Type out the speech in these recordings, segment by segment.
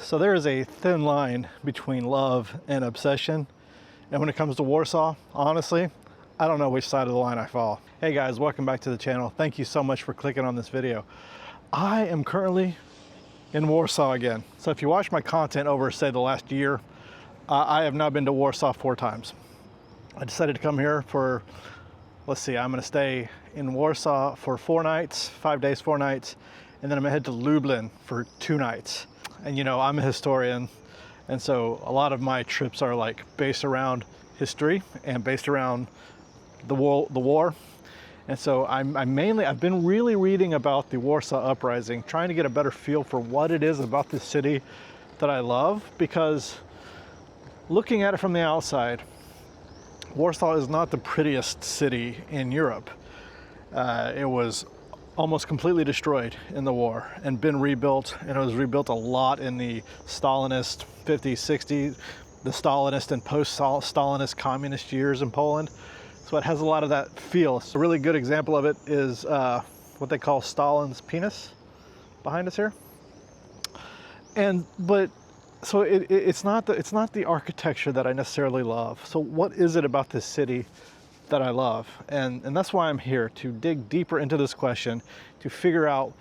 So there is a thin line between love and obsession. And when it comes to Warsaw, honestly, I don't know which side of the line I fall. Hey guys, welcome back to the channel. Thank you so much for clicking on this video. I am currently in Warsaw again. So if you watch my content over, say, the last year, I have now been to Warsaw 4 times. I decided to come here for, let's see, I'm gonna stay in Warsaw for 4 nights, 5 days, 4 nights, and then I'm gonna head to Lublin for 2 nights. And you know, I'm a historian, and so a lot of my trips are like based around history and based around the war. And so I've been really reading about the Warsaw Uprising, trying to get a better feel for what it is about this city that I love, because looking at it from the outside, Warsaw is not the prettiest city in Europe. It was almost completely destroyed in the war and been rebuilt, and it was rebuilt a lot in the Stalinist 50s, 60s, the Stalinist and post-Stalinist communist years in Poland. So it has a lot of that feel. A really good example of it is what they call Stalin's penis behind us here. So it's not the architecture that I necessarily love. So what is it about this city that I love? And that's why I'm here, to dig deeper into this question, to figure out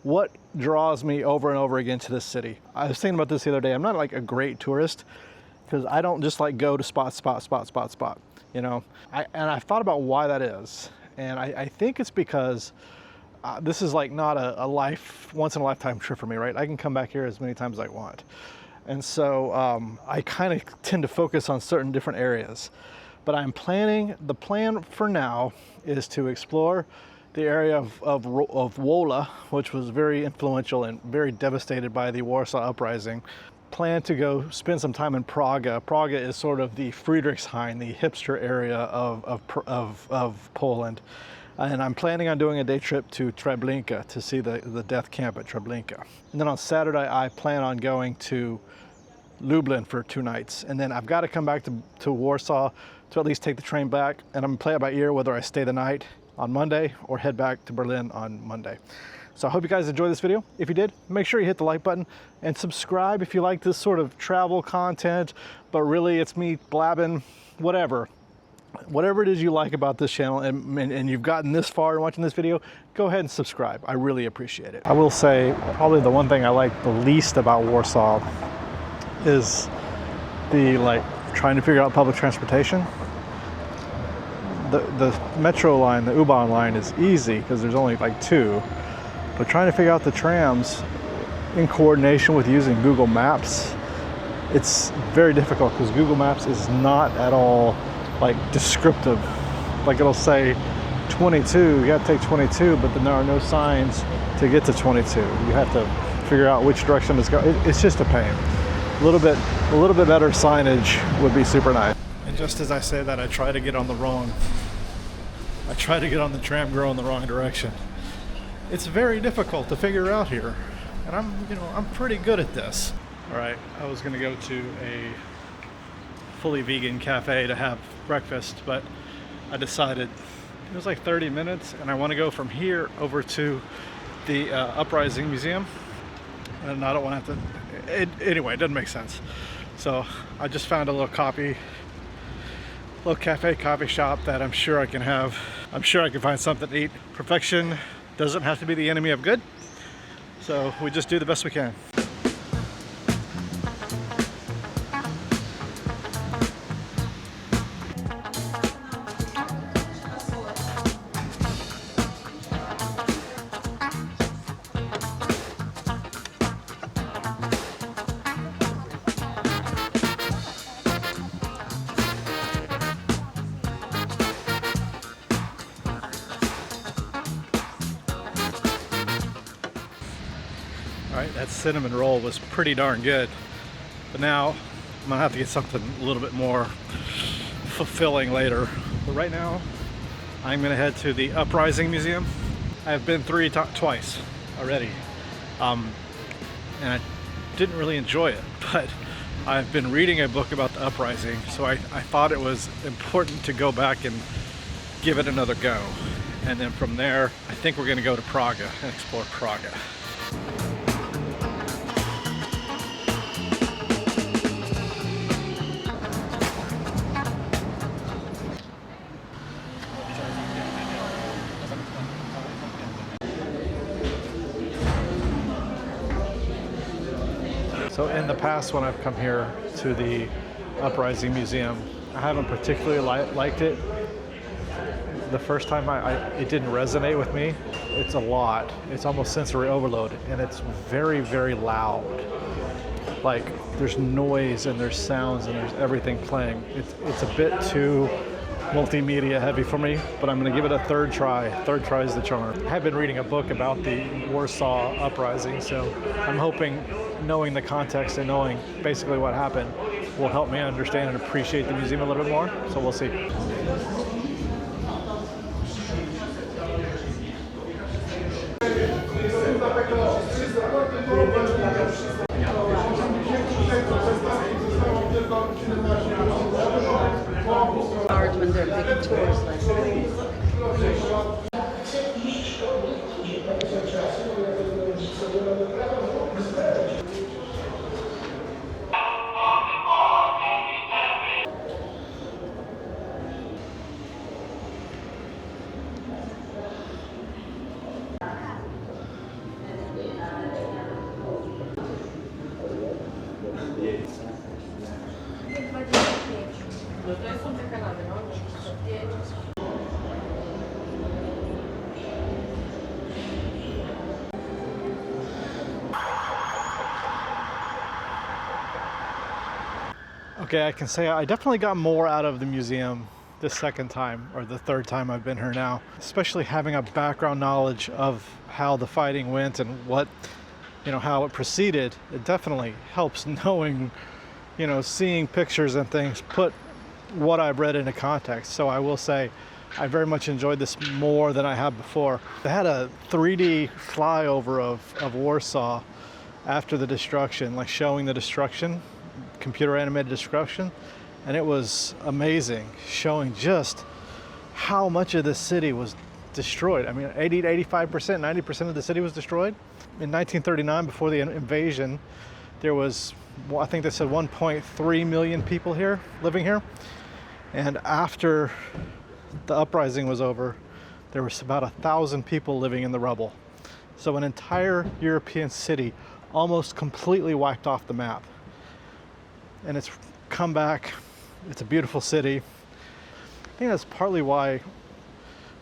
what draws me over and over again to this city. I was thinking about this the other day. I'm not like a great tourist, because I don't just like go to spot, you know. I've thought about why that is, and I think it's because this is like not a once in a lifetime trip for me, right? I can come back here as many times as I want. And so I kind of tend to focus on certain different areas. But the plan for now is to explore the area of Wola, which was very influential and very devastated by the Warsaw Uprising. Plan to go spend some time in Praga. Praga is sort of the Friedrichshain, the hipster area of Poland. And I'm planning on doing a day trip to Treblinka to see the death camp at Treblinka. And then on Saturday, I plan on going to Lublin for 2 nights. And then I've got to come back to Warsaw to at least take the train back. And I'm gonna play it by ear whether I stay the night on Monday or head back to Berlin on Monday. So I hope you guys enjoyed this video. If you did, make sure you hit the like button and subscribe if you like this sort of travel content, but really it's me blabbing, whatever it is you like about this channel, and you've gotten this far in watching this video, go ahead and subscribe. I really appreciate it. I will say probably the one thing I like the least about Warsaw is trying to figure out public transportation. The metro line, the U-Bahn line, is easy because there's only like 2. But trying to figure out the trams in coordination with using Google Maps, it's very difficult because Google Maps is not at all like descriptive. Like it'll say 22, you gotta take 22, but then there are no signs to get to 22. You have to figure out which direction it's going. It's just a pain. A little bit better signage would be super nice. And just as I say that, I try to get on the tram go in the wrong direction. It's very difficult to figure out here, and I'm pretty good at this. All right, I was gonna go to a fully vegan cafe to have breakfast, but I decided it was like 30 minutes, and I want to go from here over to the Uprising Museum, and I don't want to have to. Anyway, it doesn't make sense. So I just found a little cafe, coffee shop that I'm sure I can find something to eat. Perfection doesn't have to be the enemy of good, so we just do the best we can. Alright, that cinnamon roll was pretty darn good, but now I'm gonna have to get something a little bit more fulfilling later. But right now, I'm gonna head to the Uprising Museum. I've been twice already, and I didn't really enjoy it, but I've been reading a book about the uprising, so I thought it was important to go back and give it another go. And then from there, I think we're gonna go to Praga and explore Praga. So in the past, when I've come here to the Uprising Museum, I haven't particularly liked it. The first time it didn't resonate with me. It's a lot. It's almost sensory overload, and it's very, very loud. Like there's noise and there's sounds and there's everything playing. It's a bit too multimedia heavy for me, but I'm going to give it a third try. Third try is the charm. I have been reading a book about the Warsaw Uprising, so I'm hoping knowing the context and knowing basically what happened will help me understand and appreciate the museum a little bit more. So we'll see. When they're big tours like Okay, I can say I definitely got more out of the museum the second time, or the third time I've been here now, especially having a background knowledge of how the fighting went and what, how it proceeded. It definitely helps knowing, seeing pictures and things put what I've read into context. So I will say I very much enjoyed this more than I have before. They had a 3D flyover of Warsaw after the destruction, like showing the destruction, computer animated destruction, and it was amazing, showing just how much of the city was destroyed. I mean, 80 to 85%, 90% of the city was destroyed. In 1939, before the invasion, there was, I think they said 1.3 million people here, living here. And after the uprising was over, there was about 1,000 people living in the rubble. So an entire European city almost completely wiped off the map. And it's come back. It's a beautiful city. I think that's partly why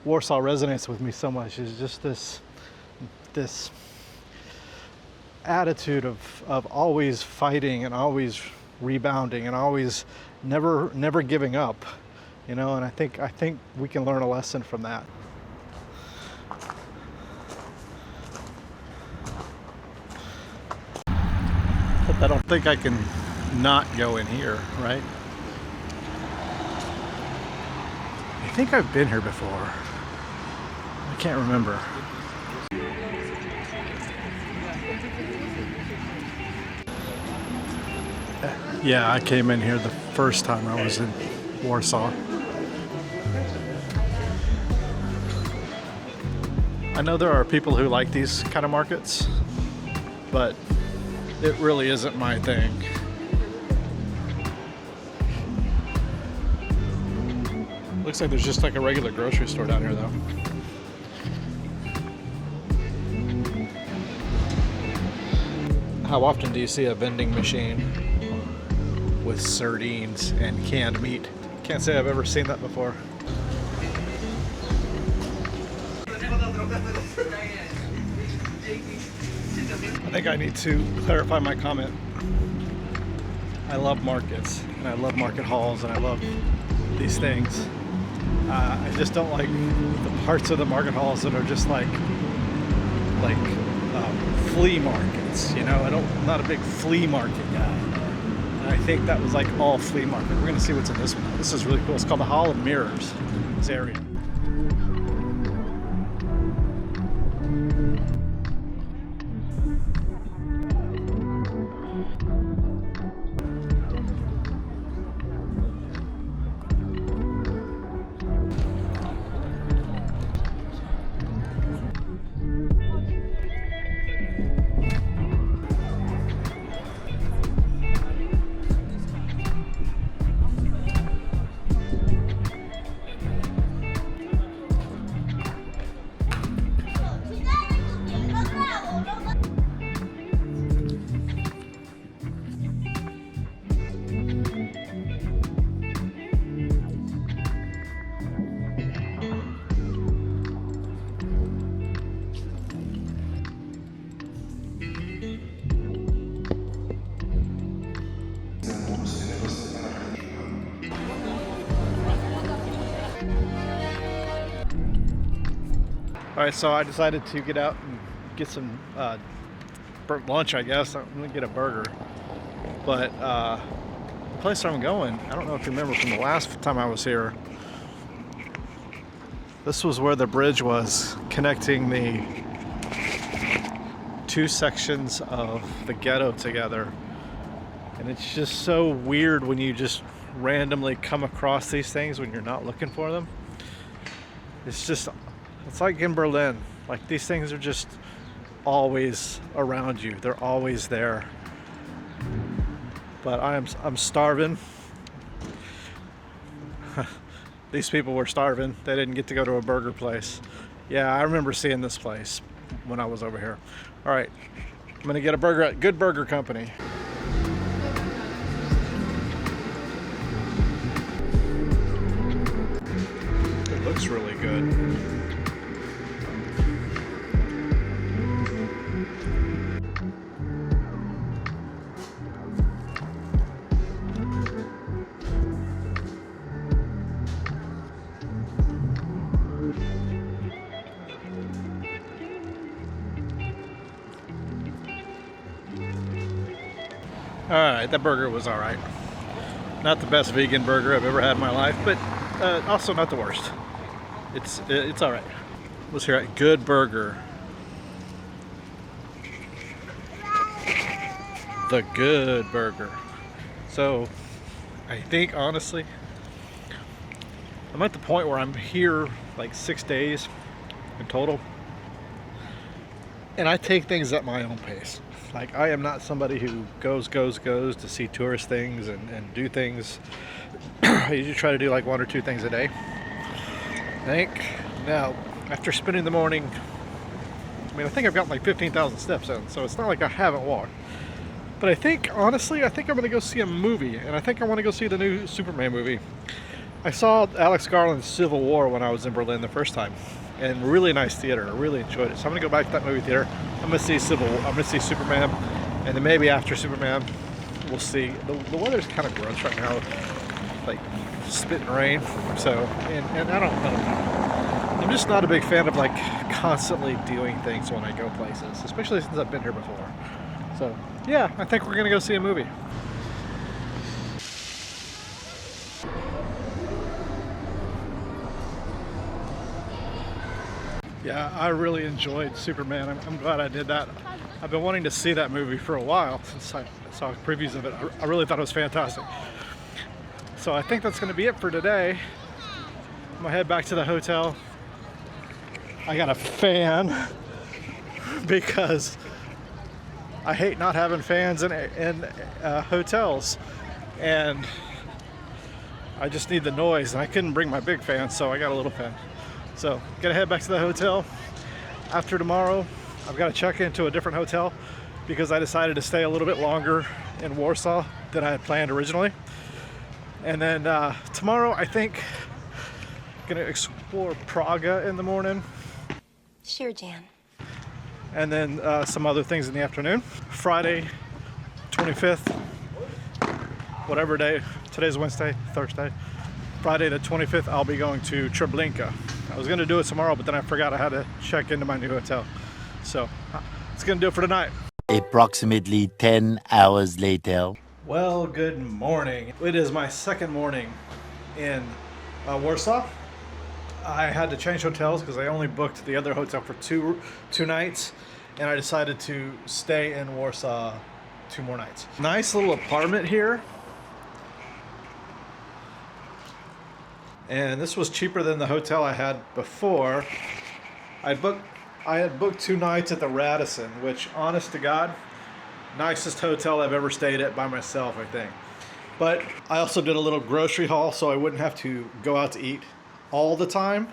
Warsaw resonates with me so much, is just this attitude of always fighting and always rebounding and always never giving up, and I think we can learn a lesson from that. I don't think I can not go in here, right? I think I've been here before. I can't remember. Yeah, I came in here the first time I was in Warsaw. I know there are people who like these kind of markets, but it really isn't my thing. Looks like there's just like a regular grocery store down here though. How often do you see a vending machine with sardines and canned meat? Can't say I've ever seen that before. I think I need to clarify my comment. I love markets, and I love market halls, and I love these things. I just don't like the parts of the market halls that are just like flea markets. I'm not a big flea market guy. And I think that was like all flea market. We're gonna see what's in this one. This is really cool. It's called the Hall of Mirrors, this area. All right, so I decided to get out and get some burnt lunch, I guess. I'm gonna get a burger. But the place I'm going, I don't know if you remember from the last time I was here, this was where the bridge was connecting the two sections of the ghetto together. And it's just so weird when you just randomly come across these things when you're not looking for them. It's like in Berlin. Like, these things are just always around you. They're always there. But I'm starving. These people were starving. They didn't get to go to a burger place. Yeah, I remember seeing this place when I was over here. All right, I'm gonna get a burger at Good Burger Company. It looks really good. All right, that burger was all right. Not the best vegan burger I've ever had in my life, but also not the worst. It's all right. Was here at Good Burger. The Good Burger. So, I think honestly, I'm at the point where I'm here like 6 days in total, and I take things at my own pace. Like, I am not somebody who goes to see tourist things and do things. I usually try to do like 1 or 2 things a day, I think. Now, after spending the morning, I think I've gotten like 15,000 steps in, so it's not like I haven't walked. But I think, honestly, I'm going to go see a movie, and I think I want to go see the new Superman movie. I saw Alex Garland's Civil War when I was in Berlin the first time, and really nice theater. I really enjoyed it. So I'm gonna go back to that movie theater. I'm gonna see Superman, and then maybe after Superman, we'll see. The weather's kind of gross right now, like spitting rain. So, and I don't know. I'm just not a big fan of like constantly doing things when I go places, especially since I've been here before. So yeah, I think we're gonna go see a movie. Yeah, I really enjoyed Superman. I'm glad I did that. I've been wanting to see that movie for a while since I saw previews of it. I really thought it was fantastic. So I think that's going to be it for today. I'm going to head back to the hotel. I got a fan because I hate not having fans in hotels. And I just need the noise, and I couldn't bring my big fan, so I got a little fan. So, gonna head back to the hotel. After tomorrow, I've got to check into a different hotel because I decided to stay a little bit longer in Warsaw than I had planned originally. And then tomorrow, I think, gonna explore Praga in the morning. Sure, Jan. And then some other things in the afternoon. Friday, 25th, whatever day. Today's Wednesday, Thursday. Friday the 25th, I'll be going to Treblinka. I was going to do it tomorrow, but then I forgot I had to check into my new hotel. So, it's going to do it for tonight. Approximately 10 hours later. Well, good morning. It is my second morning in Warsaw. I had to change hotels because I only booked the other hotel for two nights, and I decided to stay in Warsaw 2 more nights. Nice little apartment here. And this was cheaper than the hotel I had before. I had booked 2 nights at the Radisson, which, honest to God, nicest hotel I've ever stayed at by myself, I think. But I also did a little grocery haul so I wouldn't have to go out to eat all the time.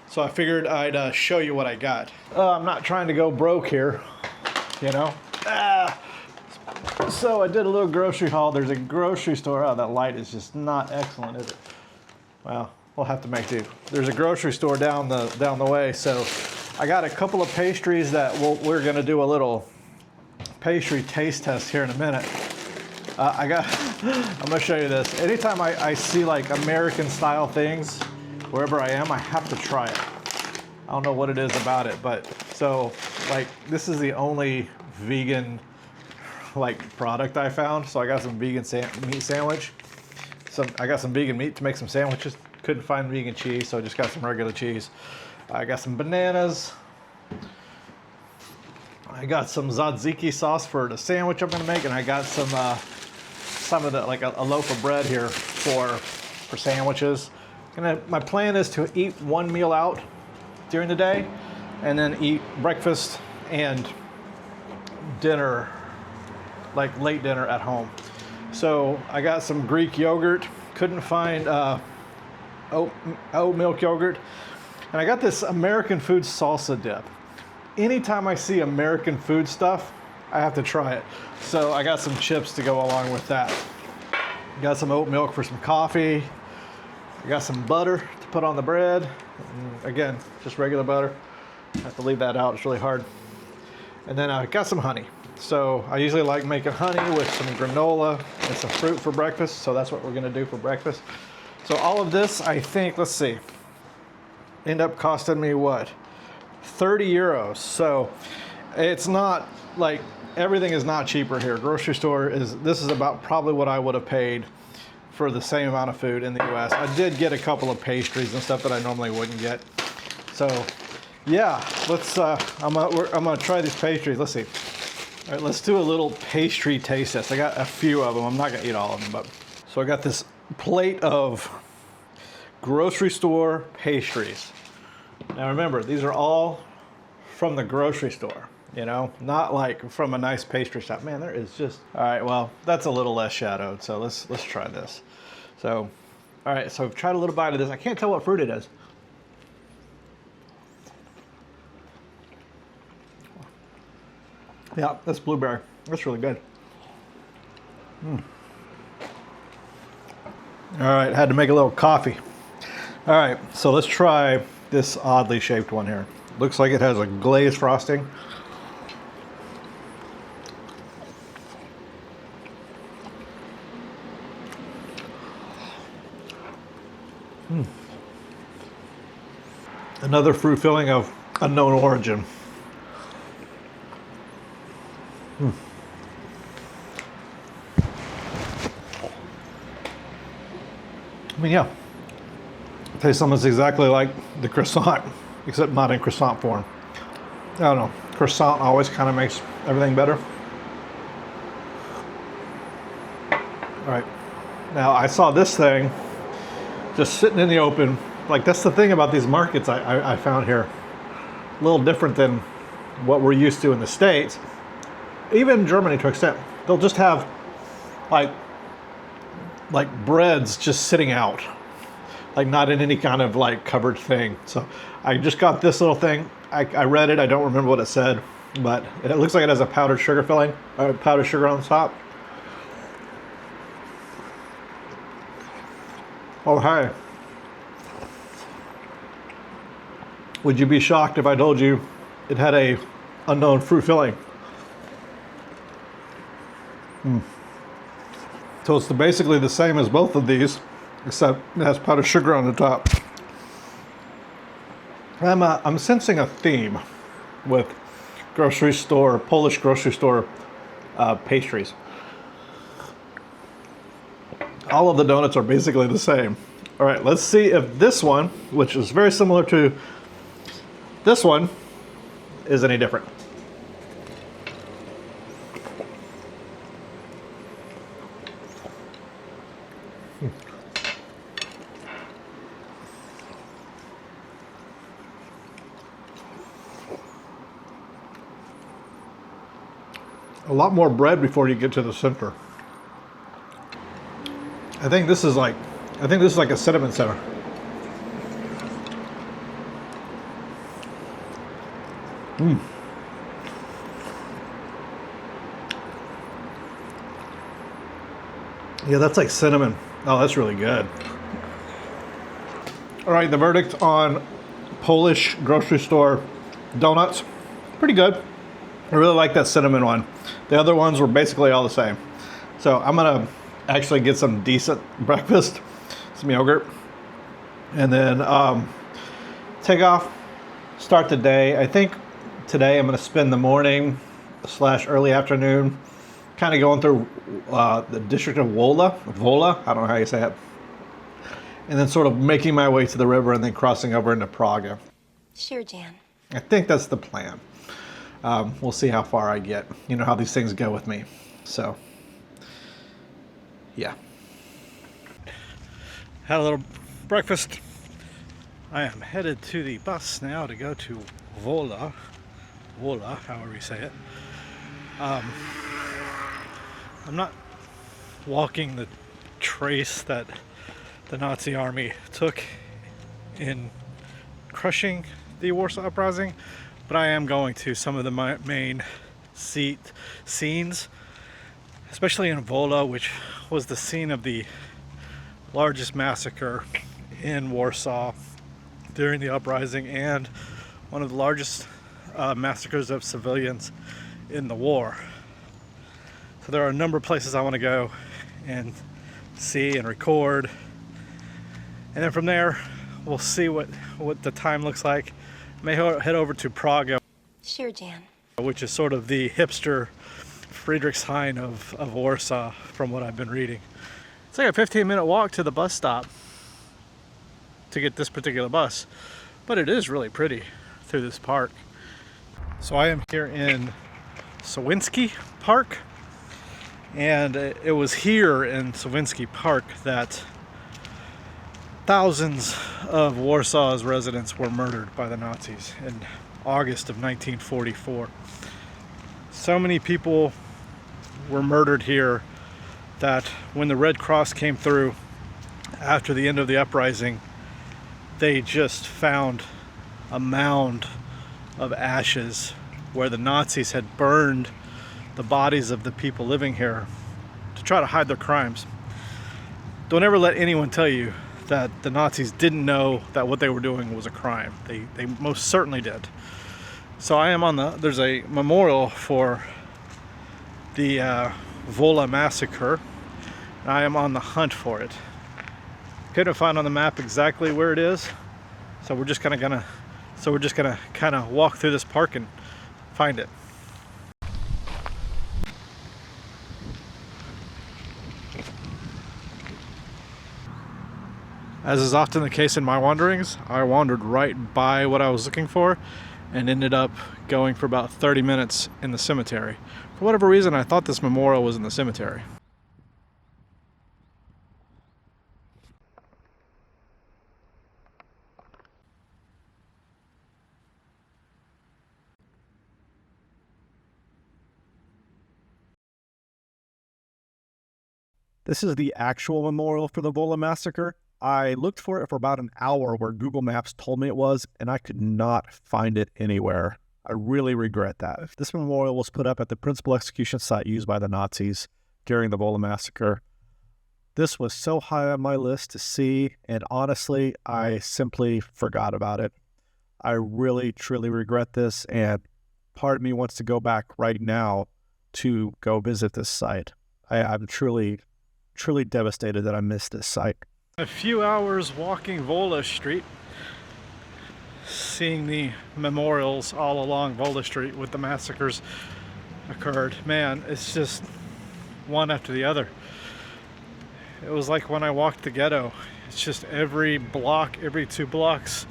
So I figured I'd show you what I got. I'm not trying to go broke here, you know. So I did a little grocery haul. There's a grocery store. Oh, that light is just not excellent, is it? Well, we'll have to make do. There's a grocery store down the way, so I got a couple of pastries that we're gonna do a little pastry taste test here in a minute. I'm gonna show you this. Anytime I see like American style things, wherever I am, I have to try it. I don't know what it is about it, but so like this is the only vegan like product I found. So I got some vegan meat sandwich. I got some vegan meat to make some sandwiches. Couldn't find vegan cheese, so I just got some regular cheese. I got some bananas. I got some tzatziki sauce for the sandwich I'm gonna make, and I got some of the like a loaf of bread here for sandwiches. My plan is to eat one meal out during the day, and then eat breakfast and dinner, like late dinner at home. So I got some Greek yogurt, couldn't find oat milk yogurt, and I got this American food salsa dip. Anytime I see American food stuff, I have to try it. So I got some chips to go along with that. Got some oat milk for some coffee. I got some butter to put on the bread. And again, just regular butter. I have to leave that out, it's really hard. And then I got some honey. So I usually like making honey with some granola and some fruit for breakfast. So that's what we're gonna do for breakfast. So all of this, I think, let's see, end up costing me what? 30 euros. So it's not like, everything is not cheaper here. Grocery store this is about probably what I would have paid for the same amount of food in the US. I did get a couple of pastries and stuff that I normally wouldn't get. So yeah, let's, I'm gonna try these pastries. Let's see. All right, let's do a little pastry taste test. I got a few of them. I'm not gonna eat all of them, but. So I got this plate of grocery store pastries. Now remember, these are all from the grocery store, you know, not like from a nice pastry shop. Man, there is just, all right, well, that's a little less shadowed. So let's try this. So, all right, so I've tried a little bite of this. I can't tell what fruit it is. Yeah, that's blueberry. That's really good. All right, had to make a little coffee. All right, so let's try this oddly shaped one here. Looks like it has a glazed frosting. Another fruit filling of unknown origin. I mean, yeah, tastes almost exactly like the croissant, except not in croissant form. I don't know, croissant always kind of makes everything better. All right, now I saw this thing just sitting in the open. Like, that's the thing about these markets I found here. A little different than what we're used to in the States. Even in Germany to an extent, they'll just have like breads just sitting out, like not in any kind of like covered thing. So I just got this little thing. I read it, I don't remember what it said, but it looks like it has a powdered sugar filling, or powdered sugar on the top. Oh, hi. Would you be shocked if I told you it had a unknown fruit filling? So it's basically the same as both of these, except it has powdered sugar on the top. I'm sensing a theme with grocery store, Polish grocery store pastries. All of the donuts are basically the same. All right, let's see if this one, which is very similar to this one, is any different. A lot more bread before you get to the center. I think this is like a cinnamon center. Yeah, that's like cinnamon. Oh, that's really good. All right, the verdict on Polish grocery store donuts, pretty good. I really like that cinnamon one. The other ones were basically all the same. So I'm gonna actually get some decent breakfast, some yogurt, and then take off start the day. I think today I'm going to spend the morning / early afternoon kind of going through the district of Wola, I don't know how you say it, and then sort of making my way to the river and then crossing over into Prague. Sure, Jan. I think that's the plan. We'll see how far I get. You know how these things go with me. So, yeah. Had a little breakfast. I am headed to the bus now to go to Wola, however you say it. I'm not walking the trace that the Nazi army took in crushing the Warsaw Uprising, but I am going to some of the main scenes, especially in Wola, which was the scene of the largest massacre in Warsaw during the uprising and one of the largest massacres of civilians in the war. So there are a number of places I want to go and see and record, and then from there we'll see what the time looks like. May head over to Prague, Sure, Jan. which is sort of the hipster Friedrichshain of Warsaw from what I've been reading. It's like a 15-minute walk to the bus stop to get this particular bus, but it is really pretty through this park. So I am here in Sawinski Park, and it was here in Sawinski Park that thousands of Warsaw's residents were murdered by the Nazis in August of 1944. So many people were murdered here that when the Red Cross came through after the end of the uprising, they just found a mound of ashes where the Nazis had burned the bodies of the people living here to try to hide their crimes. Don't ever let anyone tell you that the Nazis didn't know that what they were doing was a crime. They most certainly did. So I am there's a memorial for the Wola massacre. I am on the hunt for it. Couldn't find on the map exactly where it is, so we're just gonna kind of walk through this park and find it. As is often the case in my wanderings, I wandered right by what I was looking for and ended up going for about 30 minutes in the cemetery. For whatever reason, I thought this memorial was in the cemetery. This is the actual memorial for the Wola massacre. I looked for it for about an hour where Google Maps told me it was, and I could not find it anywhere. I really regret that. This memorial was put up at the principal execution site used by the Nazis during the Wola massacre. This was so high on my list to see, and honestly, I simply forgot about it. I really, truly regret this, and part of me wants to go back right now to go visit this site. I'm truly devastated that I missed this site. A few hours walking Wola Street, seeing the memorials all along Wola Street with the massacres occurred. Man, it's just one after the other. It was like when I walked the ghetto. It's just every block, every 2 blocks,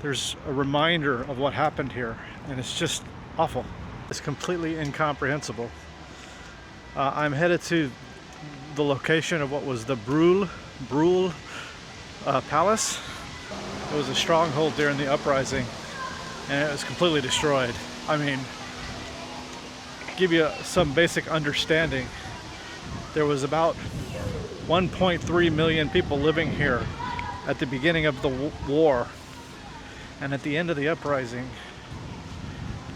there's a reminder of what happened here, and it's just awful. It's completely incomprehensible. I'm headed to the location of what was the Brühl Palace. It was a stronghold during the uprising, and it was completely destroyed. I mean, give you some basic understanding, there was about 1.3 million people living here at the beginning of the war, and at the end of the uprising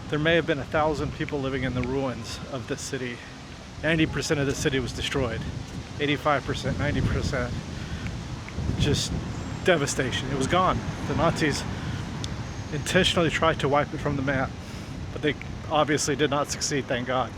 there may have been 1,000 people living in the ruins of the city. 90% of the city was destroyed. 85%, 90%. Just devastation. It was gone. The Nazis intentionally tried to wipe it from the map, but they obviously did not succeed, thank God.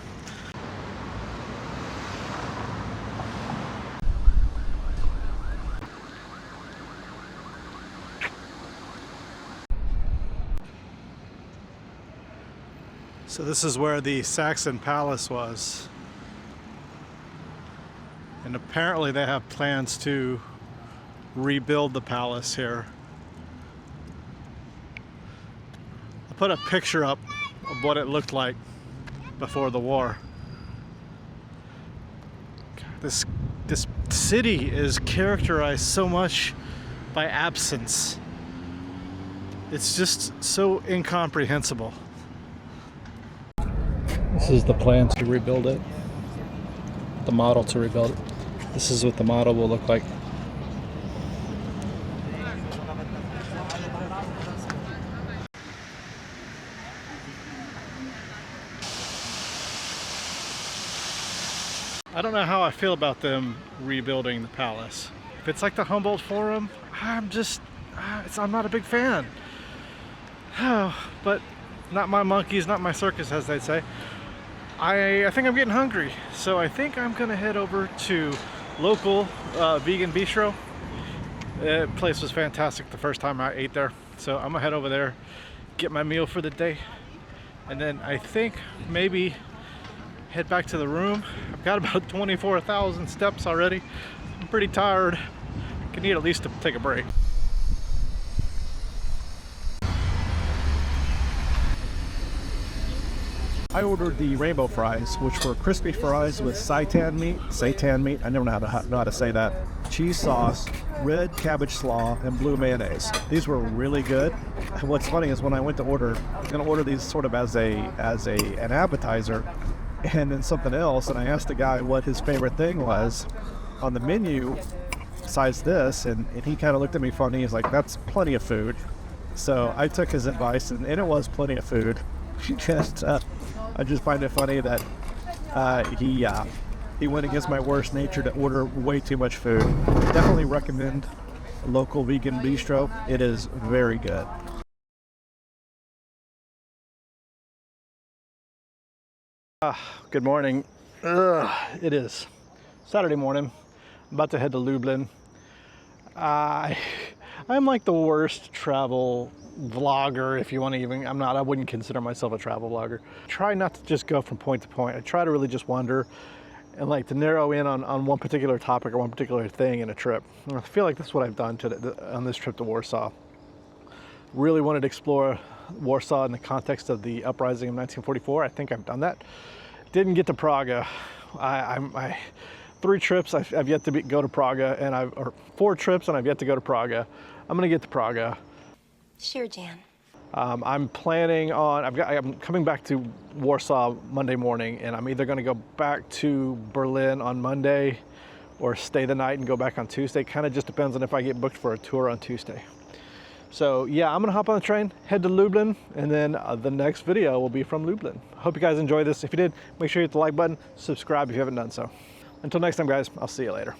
So this is where the Saxon Palace was. And apparently they have plans to rebuild the palace here. I put a picture up of what it looked like before the war. This city is characterized so much by absence. It's just so incomprehensible. This is the plan to rebuild it. The model to rebuild it. This is what the model will look like. I don't know how I feel about them rebuilding the palace. If it's like the Humboldt Forum, I'm not a big fan. But not my monkeys, not my circus, as they say. I think I'm getting hungry, so I think I'm gonna head over to local vegan bistro. The place was fantastic the first time I ate there, so I'm gonna head over there, get my meal for the day, and then I think maybe head back to the room. I've got about 24,000 steps already. I'm pretty tired. I need at least to take a break. I ordered the rainbow fries, which were crispy fries with seitan meat, I never know how to say that, cheese sauce, red cabbage slaw, and blue mayonnaise. These were really good. And what's funny is when I went to order, I was going to order these sort of as an appetizer, and then something else, and I asked the guy what his favorite thing was on the menu besides this, and he kind of looked at me funny. He's like, that's plenty of food. So I took his advice, and it was plenty of food. I just find it funny that he went against my worst nature to order way too much food. Definitely recommend a local vegan bistro. It is very good. Good morning. It is Saturday morning. I'm about to head to Lublin. I'm like the worst travel vlogger, if you want to even, I wouldn't consider myself a travel vlogger. Try not to just go from point to point. I try to really just wander and like to narrow in on one particular topic or one particular thing in a trip. And I feel like that's what I've done on this trip to Warsaw. Really wanted to explore Warsaw in the context of the uprising of 1944. I think I've done that. Didn't get to Prague. I 3 trips I've yet to go to Prague, or 4 trips and I've yet to go to Prague. I'm gonna get to Prague. Sure, Jan. I'm planning on, I'm coming back to Warsaw Monday morning, and I'm either gonna go back to Berlin on Monday or stay the night and go back on Tuesday. Kind of just depends on if I get booked for a tour on Tuesday. So yeah, I'm gonna hop on the train, head to Lublin, and then the next video will be from Lublin. Hope you guys enjoyed this. If you did, make sure you hit the like button, subscribe if you haven't done so. Until next time, guys, I'll see you later.